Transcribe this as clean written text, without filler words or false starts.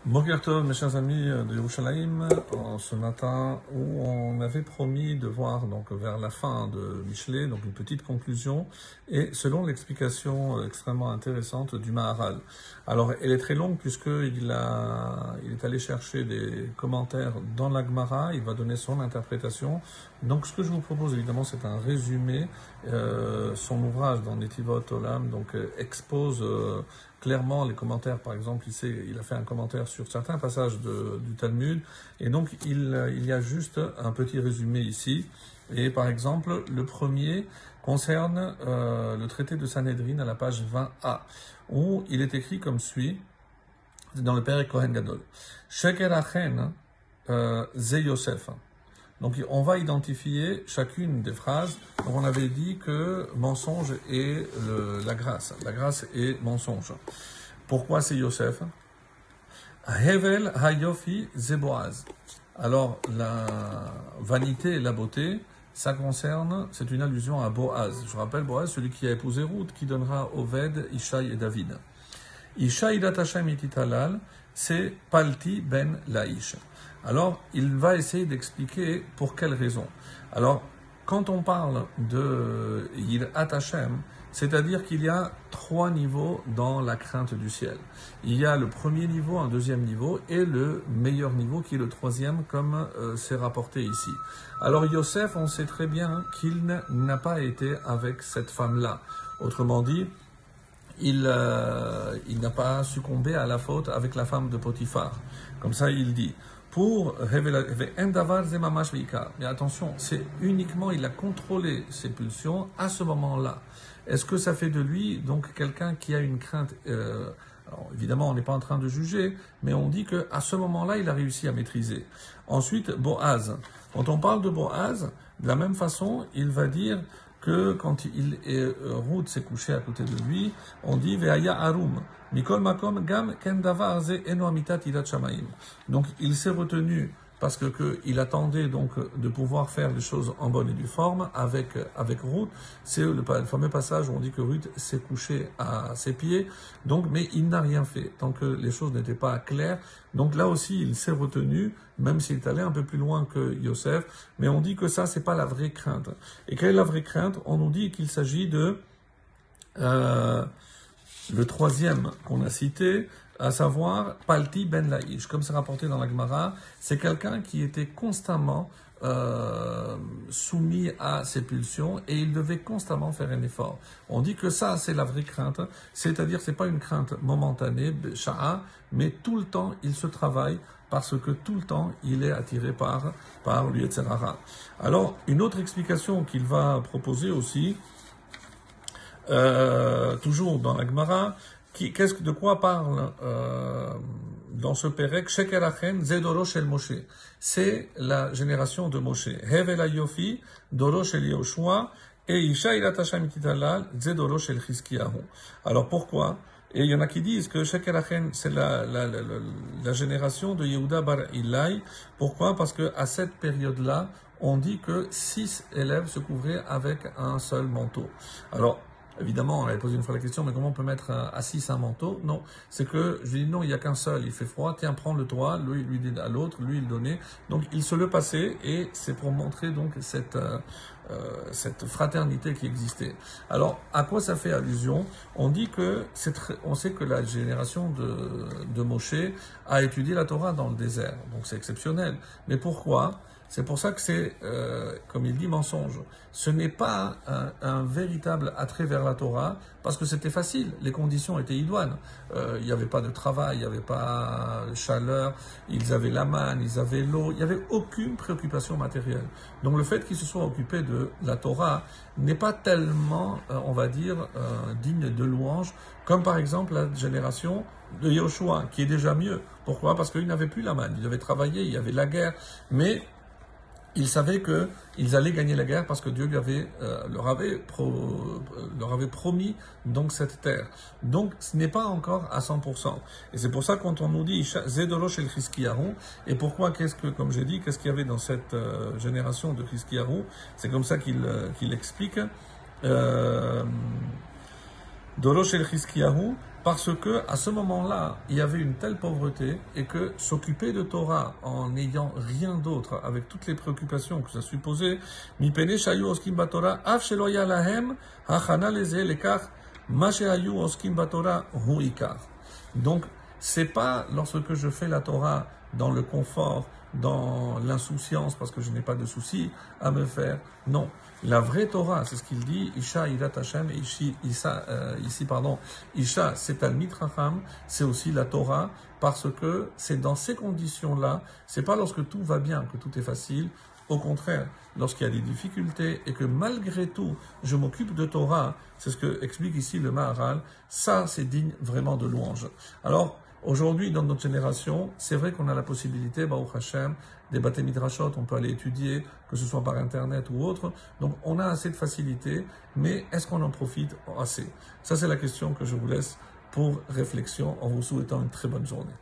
Boker Tov, mes chers amis de Yerushalayim, ce matin où on avait promis de voir donc vers la fin de Michelet, donc une petite conclusion, et selon l'explication extrêmement intéressante du Maharal. Alors elle est très longue puisqu'il est allé chercher des commentaires dans la Gemara, il va donner son interprétation. Donc ce que je vous propose évidemment c'est un résumé. Son ouvrage dans Netivot Olam donc expose clairement les commentaires. Par exemple, il a fait un commentaire sur certains passages du Talmud, et donc il y a juste un petit résumé ici. Et par exemple, le premier concerne le traité de Sanhedrin à la page 20a, où il est écrit comme suit, dans le Perek Kohen Gadol. Sheker Achen Ze Yosef. Donc on va identifier chacune des phrases. Donc on avait dit que mensonge est la grâce. La grâce est mensonge. Pourquoi c'est Yosef? Hevel Hayofi Zeboaz. Alors la vanité et la beauté, ça concerne, c'est une allusion à Boaz. Je rappelle Boaz, celui qui a épousé Ruth, qui donnera Oved, Ishaï et David. Ishaï Datachem Ititalal, c'est Palti ben Laïch. Alors, il va essayer d'expliquer pour quelle raison. Alors, quand on parle de Yirat Hashem, c'est-à-dire qu'il y a 3 niveaux dans la crainte du ciel. Il y a le premier niveau, un deuxième niveau, et le meilleur niveau qui est le troisième, comme c'est rapporté ici. Alors, Yosef, on sait très bien qu'il n'a pas été avec cette femme-là. Autrement dit, il n'a pas succombé à la faute avec la femme de Potiphar. Comme ça, il dit. Mais attention, c'est uniquement, il a contrôlé ses pulsions à ce moment-là. Est-ce que ça fait de lui donc quelqu'un qui a une crainte alors, évidemment, on n'est pas en train de juger, mais on dit qu'à ce moment-là, il a réussi à maîtriser. Ensuite, Boaz. Quand on parle de Boaz, de la même façon, il va dire que quand Ruth s'est couchée à côté de lui, on dit Ve'aya Arum. Mikol Makom Gam Ken Davar Ze Eno Amitat Irat Shamaim. Donc il s'est retenu parce que il attendait donc de pouvoir faire les choses en bonne et due forme avec Ruth. C'est le fameux passage où on dit que Ruth s'est couchée à ses pieds. Donc, mais il n'a rien fait tant que les choses n'étaient pas claires. Donc là aussi, il s'est retenu, même s'il est allé un peu plus loin que Yosef. Mais on dit que ça, c'est pas la vraie crainte. Et quelle est la vraie crainte? On nous dit qu'il s'agit de le troisième qu'on a cité, à savoir Palti ben Laïch, comme c'est rapporté dans la Gemara, c'est quelqu'un qui était constamment soumis à ses pulsions et il devait constamment faire un effort. On dit que ça, c'est la vraie crainte, c'est-à-dire c'est pas une crainte momentanée, sha'a, mais tout le temps il se travaille parce que tout le temps il est attiré par lui, etc. Alors, une autre explication qu'il va proposer aussi, toujours dans la Gemara, de quoi parle dans ce Perek? Sheker Achen Zedoro Shel Moshe. C'est la génération de Moshe. Hevel Ayofi Doro Shel Yoshua et Isha Irat Hashem Titalal Zedoro Shel Chizkiyahu. Alors pourquoi? Et il y en a qui disent que Sheker Achen c'est la génération de Yehuda Bar Ilai. Pourquoi? Parce que à cette période-là, on dit que 6 élèves se couvraient avec un seul manteau. Alors, évidemment, on avait posé une fois la question, mais comment on peut mettre à 6 un manteau? Non, c'est que je lui dis non, il n'y a qu'un seul, il fait froid, tiens, prends-le toi, lui dit à l'autre, lui il donnait. Donc il se le passait et c'est pour montrer donc cette fraternité qui existait. Alors, à quoi ça fait allusion? On dit que on sait que la génération de Moshe a étudié la Torah dans le désert, donc c'est exceptionnel. Mais pourquoi? C'est pour ça que c'est, comme il dit, mensonge. Ce n'est pas un véritable attrait vers la Torah, parce que c'était facile, les conditions étaient idoines. Il n'y avait pas de travail, il n'y avait pas de chaleur, ils avaient la manne, ils avaient l'eau, il n'y avait aucune préoccupation matérielle. Donc le fait qu'ils se soient occupés de la Torah n'est pas tellement, on va dire, digne de louange, comme par exemple la génération de Yoshua, qui est déjà mieux. Pourquoi? Parce qu'ils n'avaient plus la manne, ils avaient travaillé, il y avait la guerre, mais ils savaient qu'ils allaient gagner la guerre parce que Dieu leur avait promis donc cette terre. Donc ce n'est pas encore à 100%. Et c'est pour ça quand on nous dit Zedoro shel Chizkiyahu, et pourquoi, comme j'ai dit, qu'est-ce qu'il y avait dans cette génération de Chizkiyahu? C'est comme ça qu'il explique. Doro shel Chizkiyahu, Parce que à ce moment-là, il y avait une telle pauvreté et que s'occuper de Torah en n'ayant rien d'autre, avec toutes les préoccupations que ça supposait, mipene shayu oskim batorah af shelo ya lahem hachana leze lekach ma shehayu oskim batorah hu ikar. Donc, c'est pas lorsque je fais la Torah dans le confort, dans l'insouciance, parce que je n'ai pas de soucis à me faire. Non. La vraie Torah, c'est ce qu'il dit, Isha irat Hashem, et Isha c'est Talmid Chacham, c'est aussi la Torah, parce que c'est dans ces conditions-là, c'est pas lorsque tout va bien que tout est facile. Au contraire, lorsqu'il y a des difficultés et que malgré tout, je m'occupe de Torah, c'est ce que explique ici le Maharal, ça c'est digne vraiment de louange. Alors, aujourd'hui, dans notre génération, c'est vrai qu'on a la possibilité, Baruch Hashem, des Bate Midrashot, on peut aller étudier, que ce soit par Internet ou autre, donc on a assez de facilité, mais est-ce qu'on en profite assez? Ça c'est la question que je vous laisse pour réflexion en vous souhaitant une très bonne journée.